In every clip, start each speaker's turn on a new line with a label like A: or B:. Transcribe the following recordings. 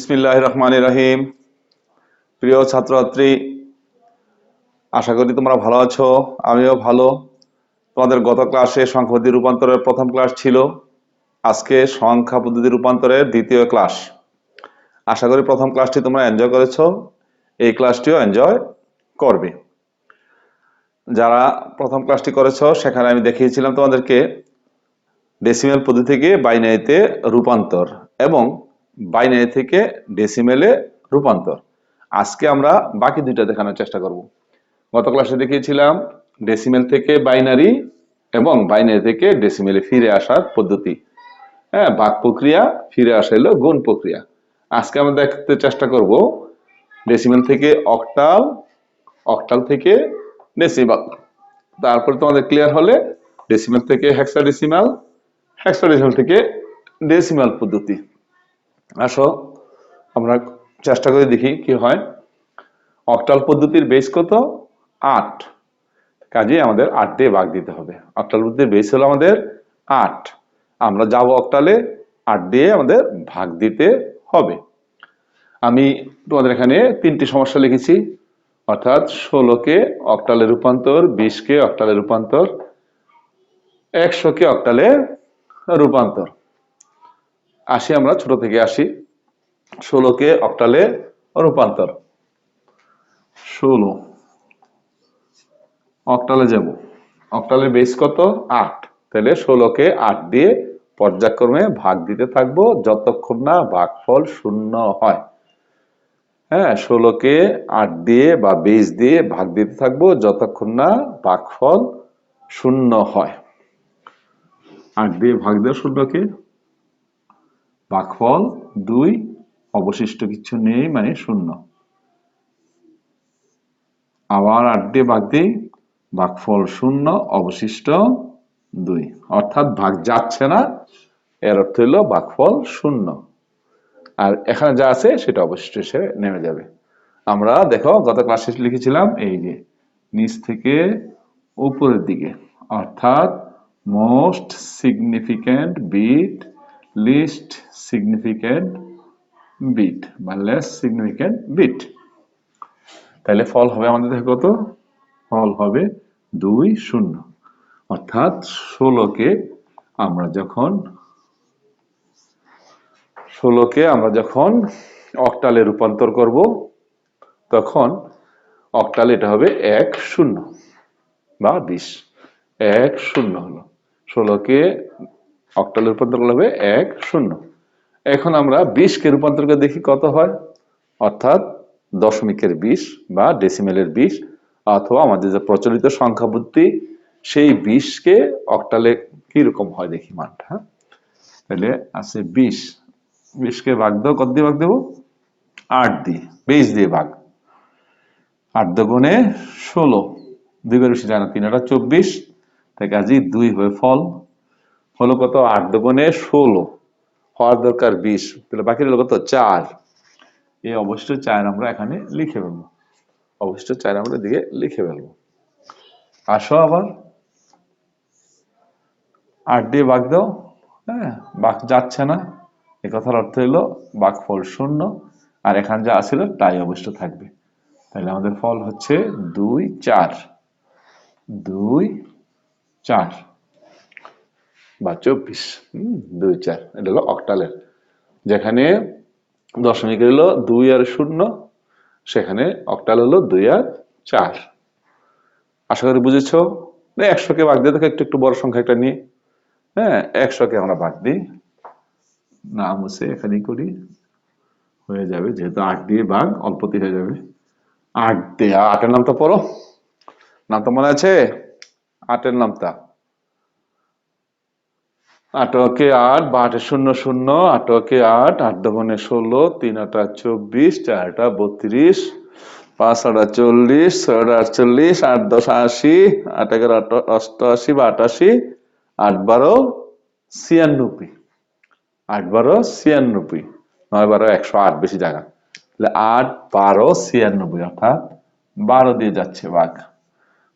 A: বিসমিল্লাহির রহমানির রহিম। প্রিয় ছাত্রছাত্রী, আশা করি তোমরা ভালো আছো। আমিও ভালো। তোমাদের গত ক্লাসে সংখ্যা পদ্ধতি রূপান্তরের প্রথম ক্লাস ছিল। আজকে সংখ্যা পদ্ধতি রূপান্তরের দ্বিতীয় ক্লাস। আশা করি প্রথম ক্লাসটি তোমরা এনজয় করেছো, এই ক্লাসটিও এনজয় করবে। যারা প্রথম ক্লাসটি করেছো সেখানে আমি দেখিয়েছিলাম তোমাদেরকে ডেসিমেল পদ্ধতি থেকে বাইনারিতে রূপান্তর এবং বাইনারি থেকে ডেসিমেলে রূপান্তর। আজকে আমরা বাকি দুইটা দেখানোর চেষ্টা করব। গত ক্লাসে দেখিয়েছিলাম ডেসিমেল থেকে বাইনারি এবং বাইনারি থেকে ডেসিমেলে ফিরে আসার পদ্ধতি। হ্যাঁ, ভাগ প্রক্রিয়া, ফিরে আসা হলো গুণ প্রক্রিয়া। আজকে আমরা দেখতে চেষ্টা করব ডেসিমেল থেকে অক্টাল, অক্টাল থেকে ডেসিমাল। তারপরে তোমাদের ক্লিয়ার হলে ডেসিমেল থেকে হেক্সাডেসিমাল, হেক্সাডেসিমাল থেকে ডেসিমাল পদ্ধতি। আসো আমরা চেষ্টা করে দেখি কি হয়। অক্টাল পদ্ধতির বেস কত? 8। কাজে আমাদের 8 দিয়ে ভাগ দিতে হবে। অক্টাল পদ্ধতির বেস হলো আমাদের 8। আমরা যাব অক্টালে, 8 দিয়ে আমাদের ভাগ দিতে হবে। আমি তোমাদের এখানে 3টি সমস্যা লিখেছি, অর্থাৎ 16কে অক্টালে রূপান্তর, 20কে অক্টালে রূপান্তর, 100কে অক্টালে রূপান্তর। আসি আমরা ছোট থেকে আসি। 16কে অক্টালে রূপান্তর। 16 অক্টালে যাব। অক্টালের বেস কত? 8। তাহলে 16কে 8 দিয়ে পর্যায়ক্রমে ভাগ দিতে থাকবো যতক্ষণ না ভাগফল 0 হয়। হ্যাঁ, 16কে 8 দিয়ে বা বেস দিয়ে ভাগ দিতে থাকবো যতক্ষণ না ভাগফল 0 হয়। 8 দিয়ে ভাগ দেওয়া 0কে, ভাগফল 2, অবশিষ্ট কিছু নেই মানে 0। আবার 8 দিয়ে ভাগ দিই, ভাগফল 0, অবশিষ্ট 2, অর্থাৎ ভাগ যাচ্ছে না, এর অর্থ হলো ভাগফল 0। আর এখানে যা আছে সেটা অবশিষ্ট হিসেবে নেমে যাবে। আমরা দেখো গত ক্লাসে লিখেছিলাম এই যে নিচ থেকে উপরের দিকে, অর্থাৎ most significant bit, least significant bit বা লেস সিগনিফিক্যান্ট বিট। তাহলে ফল হবে আমাদের দেখো কত? ফল হবে 2, 0। অর্থাৎ 16কে আমরা যখন অক্টালে রূপান্তর করব তখন অক্টালে এটা হবে 1, 0 বা 20। 1, 0 হলো। 16কে অক্টালে রূপান্তর করলে হবে 1, 0। এখন আমরা 20কে রূপান্তর করে দেখি কত হয়, অর্থাৎ দশমিকের 20 বা ডেসিমেলের 20, অথবা আমাদের যে প্রচলিত সংখ্যা পদ্ধতি সেই 20কে অক্টালে কিরকম হয় দেখি মানটা। হ্যাঁ, তাহলে আছে 20। 20কে ভাগ দাও, কত দিয়ে ভাগ দেবো? 8 দিয়ে, 20 দিয়ে ভাগ। 8 দুগুণে 16, 2 বের বেশি যায় না, 3 8 24, তাই কাজেই 2 হয়ে ফল হলো কত? 8 দুগুণে 16, হওয়ার দরকার 20, তাহলে বাকি রইল কত? 4। এই অবশিষ্ট 4 আমরা এখানে লিখে ফেলবো। অবশিষ্ট 4 আমরা দিকে লিখে ফেলবো। আসো আবার 8 দিয়ে ভাগ দাও। হ্যাঁ, ভাগ যাচ্ছে না, এ কথার অর্থ হলো ভাগফল 0, আর এখানে যা আছিল তাই অবশিষ্ট থাকবে। তাহলে আমাদের ফল হচ্ছে 2, 4, 2, 4 বা 24। 2, 4, এটা হলো অক্টালের। যেখানে দশমিক হলো 2 আর 0, সেখানে অক্টাল হলো 2 আর 4। আশা করি বুঝেছো। 100কে ভাগ দিয়ে দেখো, একটু বড় সংখ্যা একটা নিয়ে। হ্যাঁ, 100কে আমরা ভাগ দিই, নাম হচ্ছে এখানেই করি, হয়ে যাবে, যেহেতু 8 দিয়ে ভাগ অল্পতে হয়ে যাবে। 8 দিয়ে 8-এর নামটা পড়ো, নামটা মনে আছে? 8-এর নামটা 8কে 8 বা 8 0 0, 8কে 8, 8 দুগুণে 16, 3 8 24, 4 32, 5 8 40, 6 48, 8 10 80, 8 11 88 বা 88, 8 12 96, 8 12 96, 9 12 108, বেশি জায়গা। তাহলে 8 12 96, অর্থাৎ 12 দিয়ে যাচ্ছে ভাগ,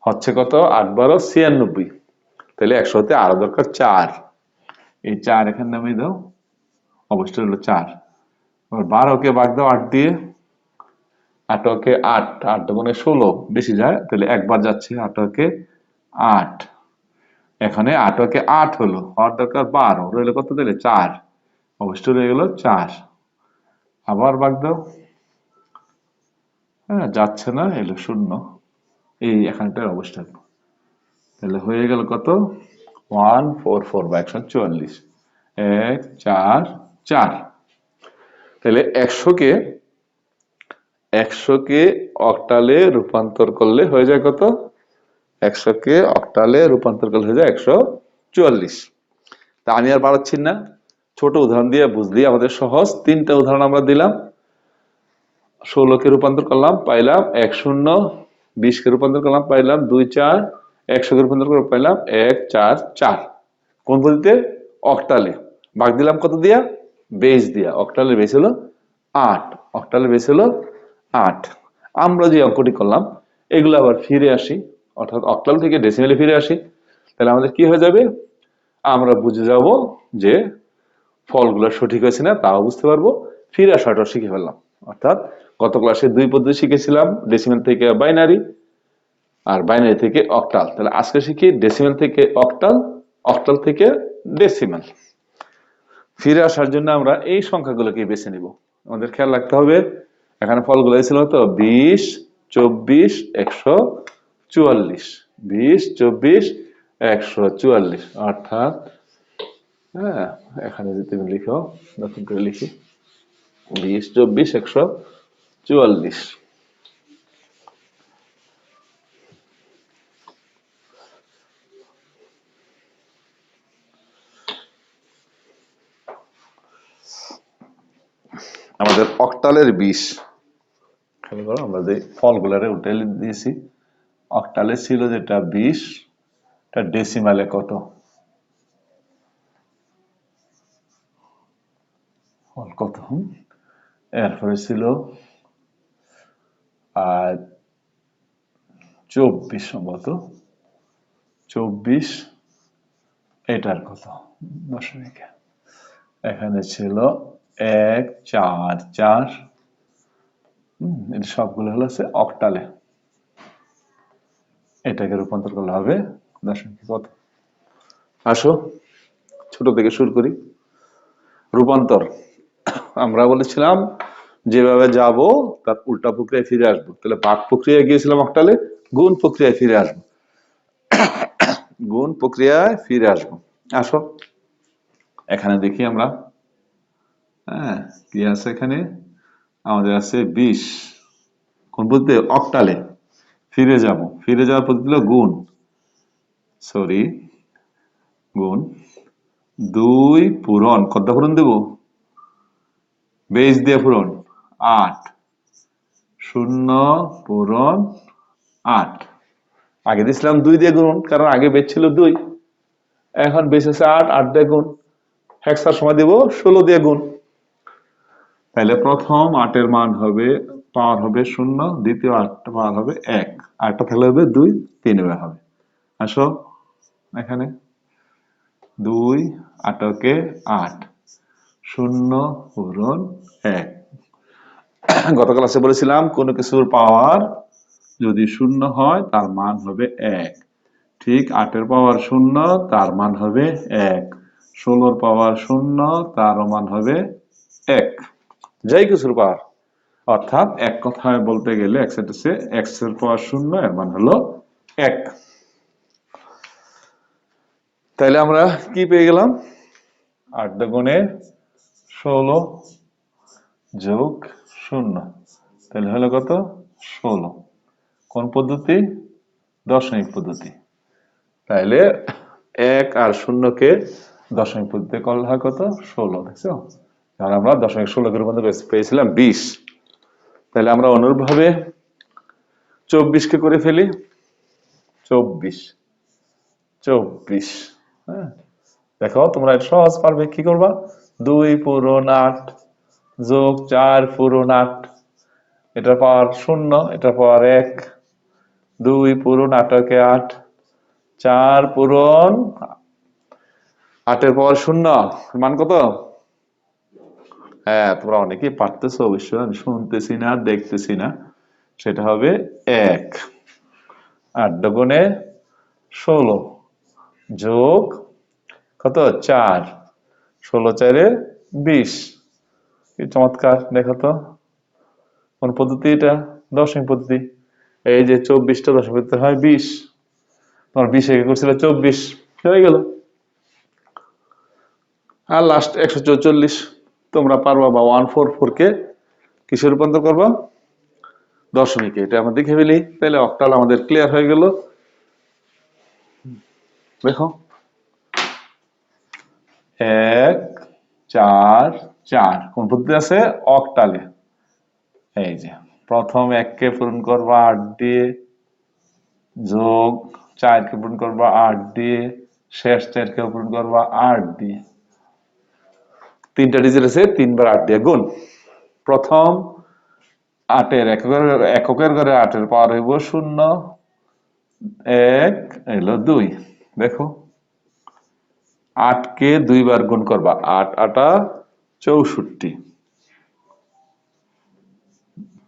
A: হচ্ছে কত? 8 12 96। তাহলে 100 হতে আরো দরকার 4। এই 4 এখানে নামিয়ে দাও, অবশ্যই হলো 4। 12 কে ভাগ দাও 8 দিয়ে, 8 8, 8 দুগুণে 16, বেশি যায় তাহলে একবার যাচ্ছে, 8 8, এখানে 8 হলো, হওয়ার দরকার 12, রইলো কত দিলে 4, অবশ্যই রয়ে গেল 4, আবার ভাগ দাও, হ্যাঁ যাচ্ছে না, এলো 0, এই এখানটার অবস্থা, তাহলে হয়ে গেল কত 144 বা 144, 1 4 4, তাহলে 100 কে অক্টালে রূপান্তর করলে হয়ে যায় কত, 100 কে অক্টালে রূপান্তর করলে হয়ে যায় 144। তা আমি আর বাড়াচ্ছি না, ছোট উদাহরণ দিয়ে বুঝলি আমাদের সহজ, 3টা উদাহরণ আমরা দিলাম। 16কে রূপান্তর করলাম পাইলাম 1 0, 20কে রূপান্তর করলাম পাইলাম 2 4, 100কে রূপান্তর করে পাইলাম 1 4 4। কোন পদ্ধতিতে, অক্টালে। ভাগ দিলাম কত দিয়া, বেস দিয়া, অক্টালের বেস হলো 8, অক্টালের বেস হলো 8। আমরা যে অঙ্কটি করলাম এগুলো আবার ফিরে আসি, অর্থাৎ অক্টাল থেকে ডেসিমেলে ফিরে আসি, তাহলে আমাদের কি হয়ে যাবে, আমরা বুঝে যাব যে ফলগুলো সঠিক হয়েছে না তাও বুঝতে পারবো, ফিরে আসাটাও শিখে ফেললাম। অর্থাৎ গত ক্লাসে 2 পদ্ধতি শিখেছিলাম, ডেসিমেল থেকে বাইনারি আর বাইনারি থেকে অক্টাল, তাহলে আজকে শিখি ডেসিমেল থেকে অক্টাল, অক্টাল থেকে ডেসিমেল। ফিরে আসার জন্য আমরা এই সংখ্যাগুলোকে বেছে নিব। আমাদের খেয়াল রাখতে হবে এখানে ফলগুলো ছিল তো 20 24 144, 20 24 144, অর্থাৎ হ্যাঁ এখানে যদি তুমি লিখো, নতুন করে লিখি 20 24 144। আমাদের অক্টালের 20, খেয়াল করো আমরা যে ফলগুলারে উঠে দিয়েছি, অক্টালে ছিল যেটা 20, এটা ডেসিমালে কত, ফল কত, এরপরে ছিল 24 সম্ভবত, 24, এটার কত দশমিক, এখানে ছিল 1 4 4, এটা সবগুলো হলো অক্টালে, এটাকে রূপান্তর করলে হবে দশমিক কত। আসো ছোট থেকে শুরু করি। রূপান্তর আমরা বলেছিলাম যেভাবে যাব তার উল্টা প্রক্রিয়ায় ফিরে আসবো, তাহলে ভাগ প্রক্রিয়ায় গিয়েছিলাম অক্টালে, গুণ প্রক্রিয়ায় ফিরে আসবো, গুণ প্রক্রিয়ায় ফিরে আসবো। আসো এখানে দেখি আমরা, হ্যাঁ কি আছে এখানে, আমাদের আছে 20, কোন পদ্ধতি, অক্টালে ফিরে যাব, ফিরে যাওয়ার পদ্ধতি হলো গুণ, সরি গুণ, 2 পূরণ, কত পূরণ দেব, বেস দিয়ে পূরণ 8, 0 পূরণ 8, আগে দিয়েছিলাম 2 দিয়ে গুণ কারণ আগে বেস ছিল 2, এখন বেস আছে 8, 8 দিয়ে গুণ, হেক্সার সময় দেব 16 দিয়ে গুণ, তাহলে প্রথম 8 এর মান হবে, পাওয়ার হবে 0, দ্বিতীয় 8 পাওয়ার হবে 1, আরেকটা থাকলে হবে 2, 3 এবার হবে। আসো এখানে 2 8 8, 0 পূরণ 1। গত ক্লাসে বলেছিলাম কোনো কিছুর পাওয়ার যদি 0 হয় তার মান হবে 1, ঠিক 8 এর পাওয়ার 0 তার মান হবে 1, 16 এর পাওয়ার 0 তার মান হবে 1, যাই কিছুর পাওয়ার, অর্থাৎ এক কথায় বলতে গেলে x এর পাওয়ার 0 এর মান হলো 1। তাইলে আমরা কি পেয়ে গেলাম, 8 দুগুণে 16 যোগ 0, তাহলে হলো কত 16, কোন পদ্ধতি, দশমিক পদ্ধতি, তাইলে 1 আর 0 কে দশমিক পদ্ধতি করলে হয় কত 16, দেখছো, কারণ আমরা দশমিক 16 কে রূপান্তর পেয়েছিলাম 20, তাহলে আমরা অনুরূপভাবে 24 কে করে ফেলি, 24 24, হ্যাঁ দেখো তোমরা সহজ পারবে, কি করবা, 2 পূরণ 8 যোগ 4 পূরণ 8, এটার পাওয়ার 0 এটার পাওয়ার 1, 2 পূরণ 8 8, 4 পূরণ 8 এর পাওয়ার 0 মান কত হ্যাঁ, তোমরা অনেকেই পারতেছো অবশ্য, আমি শুনতেছি না দেখতেছি না। সেটা হবে 1, 8 দুগুণে 16 যোগ কত 4, 16 4 20। কি চমৎকার, দেখো তো কোন পদ্ধতি এটা? দশমিক পদ্ধতি। এই যে 24টা দশমিক পদ্ধতি হয় 20, তোমার 20 একে করছিল 24, হয়ে গেল। আর লাস্ট 144 তোমরা পারবা, বা 144 কে কিসে রূপান্তর করবা? দশমিকে। এটা আমরা দেখে ফেলি, তাহলে অক্টাল আমাদের ক্লিয়ার হয়ে গেল। দেখো 1 4 4 কোন পদ্ধতি আছে? অক্টালে। এই যে প্রথম 1 কে পূরণ করবা 8 দিয়ে, যোগ 4 কে পূরণ করবা 8 দিয়ে, শেষ 4 কে পূরণ করবা 8 দিয়ে। তিনটা ডিজিট আছে, 3 বার 8 দিয়ে গুণ। প্রথম 8 এককের ঘরে 8 এর পাওয়ার হইব 0, 1 এলো 2। দেখো 8 কে 2 বার গুণ করবা, 8 8 64,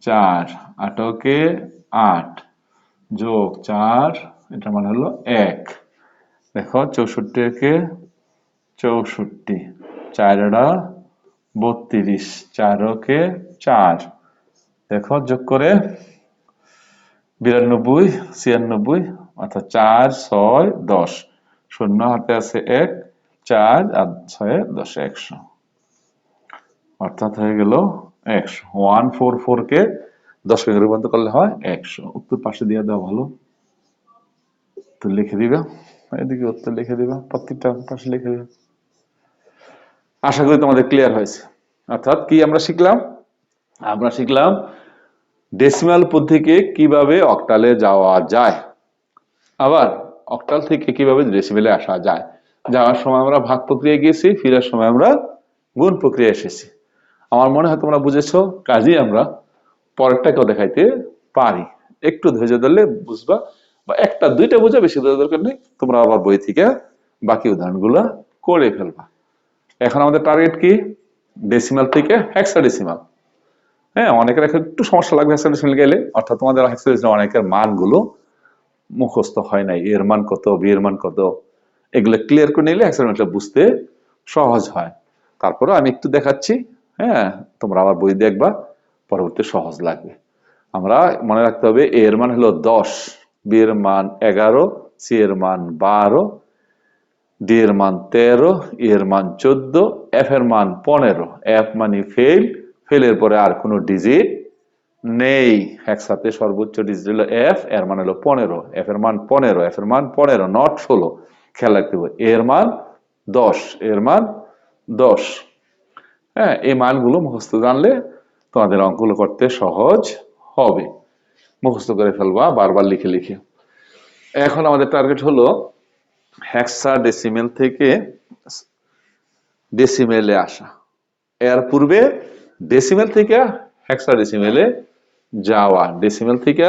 A: 4 8 কে 8 যোগ 4, এটা মানে হলো 1। দেখো 64 কে 64, 4 32, 4 কে 4। দেখো যোগ করে 92 96, অর্থাৎ 4 6 10, শূন্য হাতে আছে 1, 4 আর 6 10, 100, অর্থাৎ হয়ে গেল 100। 144 কে দশমিকে রূপান্তর করলে হয় 100। উত্তর পাশে দিয়ে দেওয়া ভালো, উত্তর লিখে দিবা, এদিকে উত্তর লিখে দিবা, প্রত্যেকটা পাশে লিখে দিবা। আশা করি তোমাদের ক্লিয়ার হয়েছে। অর্থাৎ কি আমরা শিখলাম? আমরা শিখলাম ডেসিমাল পদ্ধতিকে কিভাবে অক্টালে যাওয়া যায়, আবার অক্টাল থেকে কিভাবে ডেসিমেলে আসা যায়। যাওয়ার সময় আমরা ভাগ প্রক্রিয়া গিয়েছি, ফেরার সময় আমরা গুণ প্রক্রিয়া এসেছি। আমার মনে হয় তোমরা বুঝেছো, কাজেই আমরা পরেরটাকেও দেখাইতে পারি। একটু ধৈর্য ধরলে বুঝবা, বা একটা দুইটা বুঝা, বেশি ধৈর্য দরকার নেই। তোমরা আবার বই থেকে বাকি উদাহরণগুলো করে ফেলবা। এখন আমাদের টার্গেট কি? ডেসিমাল থেকে হেক্সাডেসিমাল। হ্যাঁ, অনেকের একটু সমস্যা লাগবে হেক্সাডেসিমাল গেলে, অর্থাৎ তোমাদের হেক্সাডেসিমাল অনেকের মানগুলো মুখস্থ হয় নাই, এর মান কত, বি এর মান কত, এগুলো ক্লিয়ার করে নিলে হেক্সাডেসিমালটা বুঝতে সহজ হয়। তারপরে আমি একটু দেখাচ্ছি, হ্যাঁ, তোমরা আবার বই দেখবা, পরবর্তী সহজ লাগবে। আমরা মনে রাখতে হবে এ এর মান হলো 10, বি এর মান 11, সি এর মান 12, ডি এর মান 13, ই এর মান 14, এফ এর মান 15। এফ মানে ফেল, ফেলের পরে আর কোনো ডিজিট নেই। একসাথে সর্বোচ্চ ডিজিট হলো এফ, এর মান হলো 15, এফ এর মান 15, এফ এর মান 15 নট 16। খেয়াল রাখতে হবে এর মান 10, এর মান 10। হ্যাঁ, এই মানগুলো মুখস্থ জানলে তোমাদের অঙ্কগুলো করতে সহজ হবে। মুখস্থ করে ফেলবা বারবার লিখে লিখে। এখন আমাদের টার্গেট হলো হেক্সাডেসিমেল থেকে ডেসিমেলে আসা। এর পূর্বে ডেসিমেল থেকে হেক্সাডেসিমেলে যাওয়া, ডেসিমেল থেকে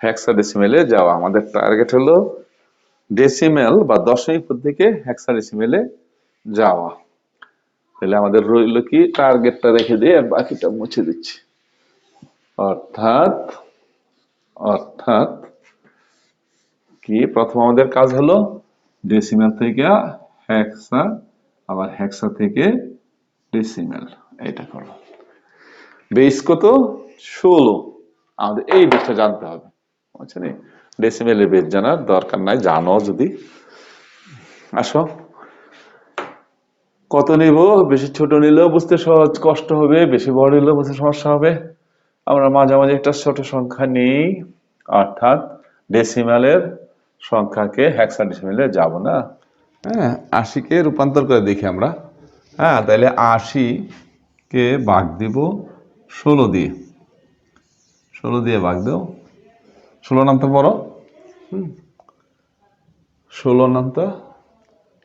A: হেক্সাডেসিমেলে যাওয়া। আমাদের টার্গেট হলো ডেসিমেল বা দশমিক থেকে হেক্সাডেসিমেলে যাওয়া। তাহলে আমাদের রইল কি, টার্গেটটা রেখে দিয়ে বাকিটা মুছে দিচ্ছি। অর্থাৎ অর্থাৎ কি, প্রথম আমাদের কাজ হলো ডেসিমেল থেকে হেক্সা, আবার হেক্সা থেকে ডেসিমেল, এটা করো। বেস কত? 16। আমাদের এই বেসটা জানতে হবে, বুঝছেন? ডেসিমেলের বেস জানার দরকার নাই, জানো যদি। আসো, কত নিব? বেশি ছোট নিলেও বুঝতে সহজ কষ্ট হবে, বেশি বড় নিলেও বুঝতে সমস্যা হবে। আমরা মাঝামাঝি একটা ছোট সংখ্যা নিই, অর্থাৎ ডেসিমেলের সংখ্যাকে হেক্সাডেসিমেলে যাব না। হ্যাঁ, 80 কে রূপান্তর করে দেখি আমরা। হ্যাঁ, তাহলে 80 কে ভাগ দিব 16 দিয়ে, 16 দিয়ে ভাগ দাও। 16 নামতে বড়, 16 নামতে,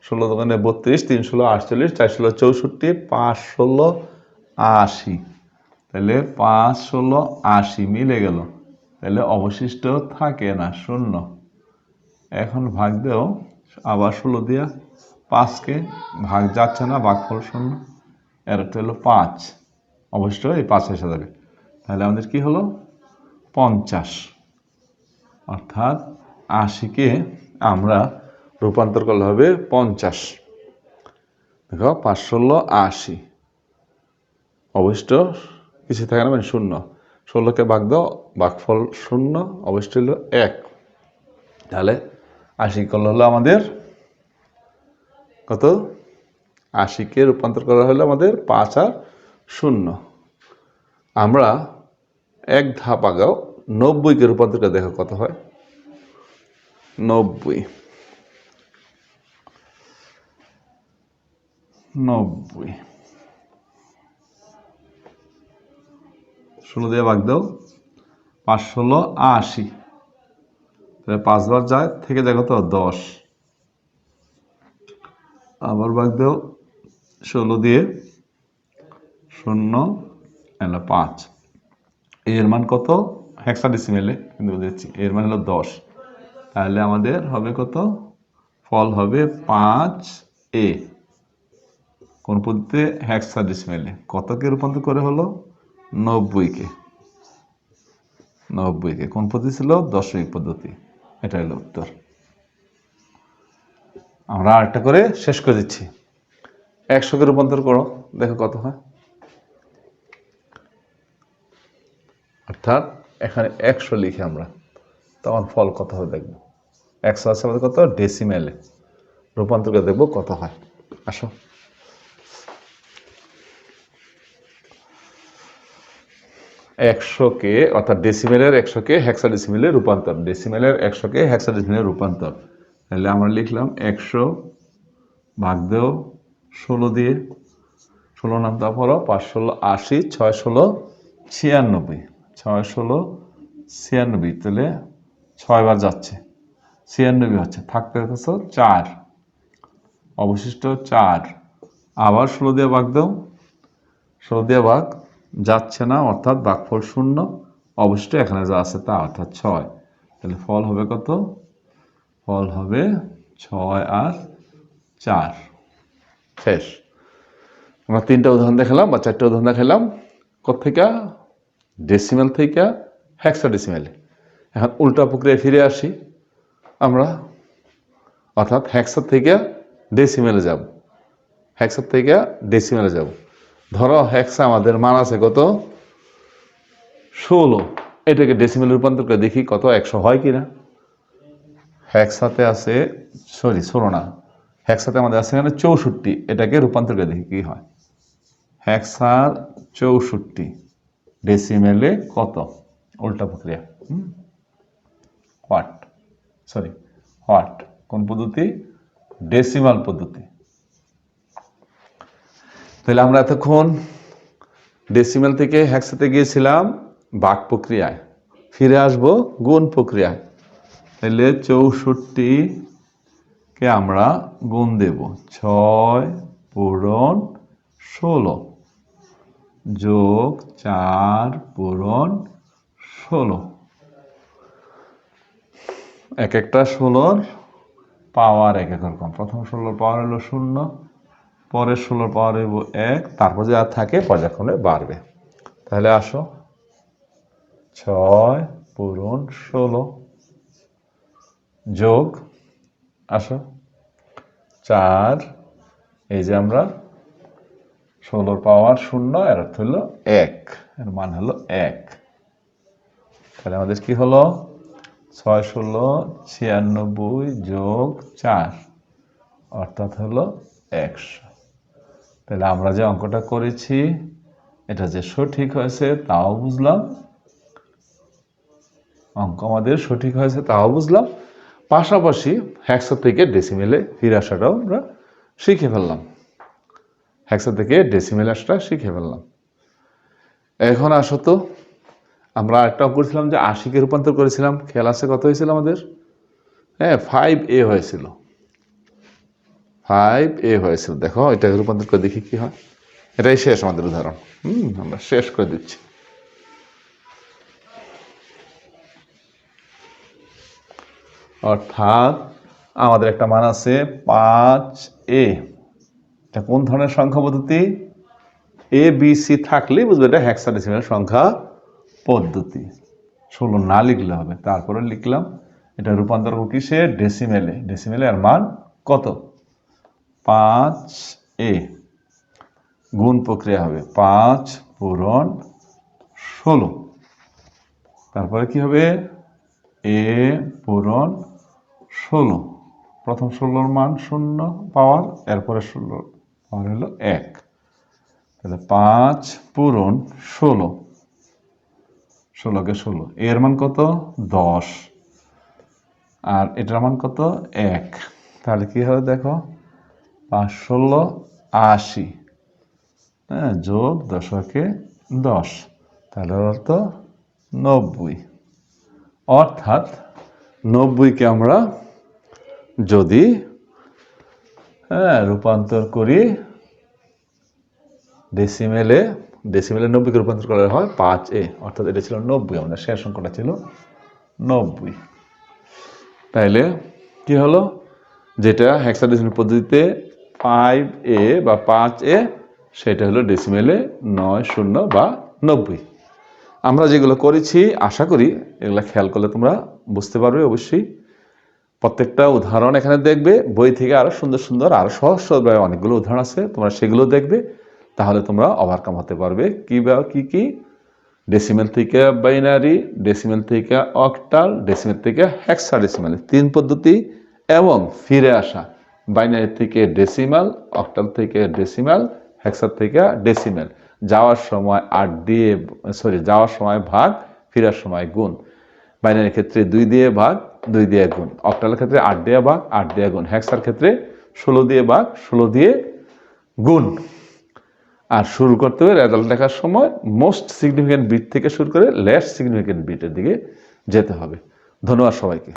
A: 16 দোকানে 32, 3 16 48, 4 16 64, 5 16 80। তাহলে 5 16 80 মিলে গেল। তাহলে অবশিষ্ট থাকে না, শূন্য। এখন ভাগ দাও আবার 16 দিয়া, 5 কে ভাগ যাচ্ছে না, ভাগফল শূন্য, এর হলো 5। অবশ্যই এই 5 এসে যাবে। তাহলে আমাদের কি হলো 50, অর্থাৎ 80-কে আমরা রূপান্তর করলে হবে 50। দেখো 5 ষোলো 80, অবশ্য কিছু থাকে না, মানে 0। 16কে ভাগ দাও, ভাগফল 0, অবশ্য হলো 1। তাহলে 80 করলে হলো আমাদের কত? 80-কে রূপান্তর করা হলো আমাদের 5 আর 0। আমরা এক ধাপ আগাও 90-কে রূপান্তর করে দেখো কত হয়। 90 16 দিয়ে ভাগ দাও, 5 ষোলো 80, তাহলে 5 বার যায় থেকে দেখো তো 10, আবার ভাগ দাও 16 দিয়ে, 0 এলো 5। এর মান কত? হেক্সাডেসিমেলে কিন্তু বুঝেছি, এর মান হলো 10। তাহলে আমাদের হবে কত? ফল হবে 5A। কোন পদ্ধতিতে? হেক্সাডেসিমেলে। কতকে রূপান্তর করে হলো? 90-কে। কোন পদ্ধতি ছিল? দশমিক পদ্ধতি। এটা হলো উত্তর। আমরা আরেকটা করে শেষ করে দিচ্ছি। 100-কে রূপান্তর করো, দেখো কত হয়। অর্থাৎ এখানে 100 লিখে আমরা, তখন ফল কত হবে দেখবো। 100 আছে আমাদের কত? ডেসিমেলে। রূপান্তর করে দেখবো কত হয়। আসো। একশোকে, অর্থাৎ ডেসিমেলের 100-কে হেক্সাডেসিমেলে রূপান্তর, ডেসিমেলের 100-কে হেক্সাডেসিমেলে রূপান্তর। তাহলে আমরা লিখলাম 100 ভাগ দেও 16 দিয়ে, 16 নামটা পড়ো, 5 ষোলো 80, 6 ষোলো 96, 6 ষোলো 96, তাহলে 6 বার যাচ্ছে, 96 হচ্ছে, থাকতে হচ্ছে 4, অবশিষ্ট 4। আবার 16 দিয়ে ভাগ দাও, 16 দিয়ে ভাগ যাচ্ছে না, অর্থাৎ ভাগফল 0, অবশিষ্ট এখানে যা আছে তা, অর্থাৎ 6। তাহলে ফল হবে কত? ফল হবে 6 আর 4। শেষ। আমরা 3টা উদাহরণ দেখালাম বা 4টা উদাহরণ দেখালাম। কোত্থেকে? ডেসিমেল থেকে হেক্সাডেসিমেলে। এখন উল্টা প্রক্রিয়ায় ফিরে আসি আমরা, অর্থাৎ হেক্সা থেকে ডেসিমেলে যাব। হেক্সা থেকে ডেসিমেলে যাব। ধরো হেক্সা আমাদের মান আছে কত? 16। এটাকে ডেসিমেলে রূপান্তর করে দেখি কত 100 হয় কিনা। হেক্সাতে আছে, সরি 16 না, হেক্সাতে আমাদের আছে এখানে 64। এটাকে রূপান্তর করে দেখি কি হয়। হেক্সার 64 ডেসিমেলে কত? উল্টা প্রক্রিয়া। হোয়াট, কোন পদ্ধতি? ডেসিমাল পদ্ধতি। তাহলে আমরা এতক্ষণ ডেসিমেল থেকে হেক্সাতে গিয়েছিলাম ভাগ প্রক্রিয়ায়, ফিরে আসবো গুণ প্রক্রিয়ায়। তাহলে 64-কে আমরা গুণ দেব 6 পূরণ 16 যোগ 4 পূরণ 16। এক একটা 16-র পাওয়ার এক এক রকম। প্রথম 16-র পাওয়ার হলো 0, পরের 16-র পাওয়ার হইব 1, তারপর যা থাকে পর্যায়ক্রমে বাড়বে। তাহলে আসো, 6 পূরণ 16 যোগ, আসো 4, এই যে আমরা 16-র পাওয়ার 0, এর অর্থ হলো 1, এর মান হলো 1। তাহলে আমাদের কি হলো? 6 16 96 যোগ 4, অর্থাৎ হলো 100। তাহলে আমরা যে অঙ্কটা করেছি এটা যে সঠিক হয়েছে তাও বুঝলাম, অঙ্ক আমাদের সঠিক হয়েছে তাও বুঝলাম, পাশাপাশি হেক্সা থেকে ডেসিমেলে ফিরে আসাটাও আমরা শিখে ফেললাম। হেক্সা থেকে ডেসিমেলে আসাটা শিখে ফেললাম। এখন আসো তো, আমরা একটা করেছিলাম যে 80-কে রূপান্তর করেছিলাম, খেয়াল আছে কত হয়েছিল আমাদের? হ্যাঁ, 5A হয়েছিল। 5A হয়েছিল। দেখো এটাকে রূপান্তর করে দেখি কি হয়। এটাই শেষ আমাদের উদাহরণ। আমরা শেষ করে দিচ্ছি। অর্থাৎ আমাদের একটা মান আছে 5A। এটা কোন ধরনের সংখ্যা পদ্ধতি? এ বি সি থাকলেই বুঝবে এটা হেক্সাডেসিমাল সংখ্যা পদ্ধতি। 16 না লিখলে হবে। তারপরে লিখলাম এটা রূপান্তর করব কিসে? ডেসিমেলে। ডেসিমেলে এর মান কত? 5a গুণ প্রক্রিয়া হবে 5 পূরণ 16। তারপরে কি হবে? a পূরণ 16। প্রথম 16 মান 0 পাওয়ার, এরপরে 16 পাওয়ার হলো 1। তাহলে 5 পূরণ 16, 16 কে 16, এর মান কত? 10, আর এটার মান কত? 1। তাহলে কি হবে দেখো, 5 16 80, হ্যাঁ, যোগ দশকে 10, তাহলে অর্থ 90। অর্থাৎ 90কে আমরা যদি রূপান্তর করি ডেসিমেলে, ডেসিমেলে 90কে রূপান্তর করা হয় 5a, অর্থাৎ এটা ছিল 90, আমাদের শেষ সংখ্যাটা ছিল 90। তাইলে কি হলো, যেটা হেক্সাডেসিমাল পদ্ধতিতে 5a বা 5a, সেটা হলো ডেসিমেলে 90 বা 90। আমরা যেগুলো করেছি আশা করি এগুলো খেয়াল করলে তোমরা বুঝতে পারবে। অবশ্যই প্রত্যেকটা উদাহরণ এখানে দেখবে, বই থেকে আরো সুন্দর সুন্দর আরো সহজ সরল অনেকগুলো উদাহরণ আছে, তোমরা সেগুলো দেখবে, তাহলে তোমরা ওভারকাম হতে পারবে। কি ডেসিমেল থেকে বাইনারি, ডেসিমেল থেকে অক্টাল, ডেসিমেল থেকে হেক্সাডেসিমাল, 3 পদ্ধতি, এবং ফিরে আসা বাইনারি থেকে ডেসিমাল, অক্টাল থেকে ডেসিমাল, হেক্সা থেকে ডেসিমেল। যাওয়ার সময় যাওয়ার সময় ভাগ, ফেরার সময় গুণ। বাইনারির ক্ষেত্রে 2 দিয়ে ভাগ, 2 দিয়ে গুণ। অক্টালের ক্ষেত্রে 8 দিয়ে ভাগ, 8 দিয়ে গুণ। হেক্সার ক্ষেত্রে 16 দিয়ে ভাগ, 16 দিয়ে গুণ। আর শুরু করতে হবে রেজাল্ট দেখার সময় মোস্ট সিগনিফিক্যান্ট বিট থেকে শুরু করে লেস সিগনিফিক্যান্ট বিটের দিকে যেতে হবে। ধন্যবাদ সবাইকে।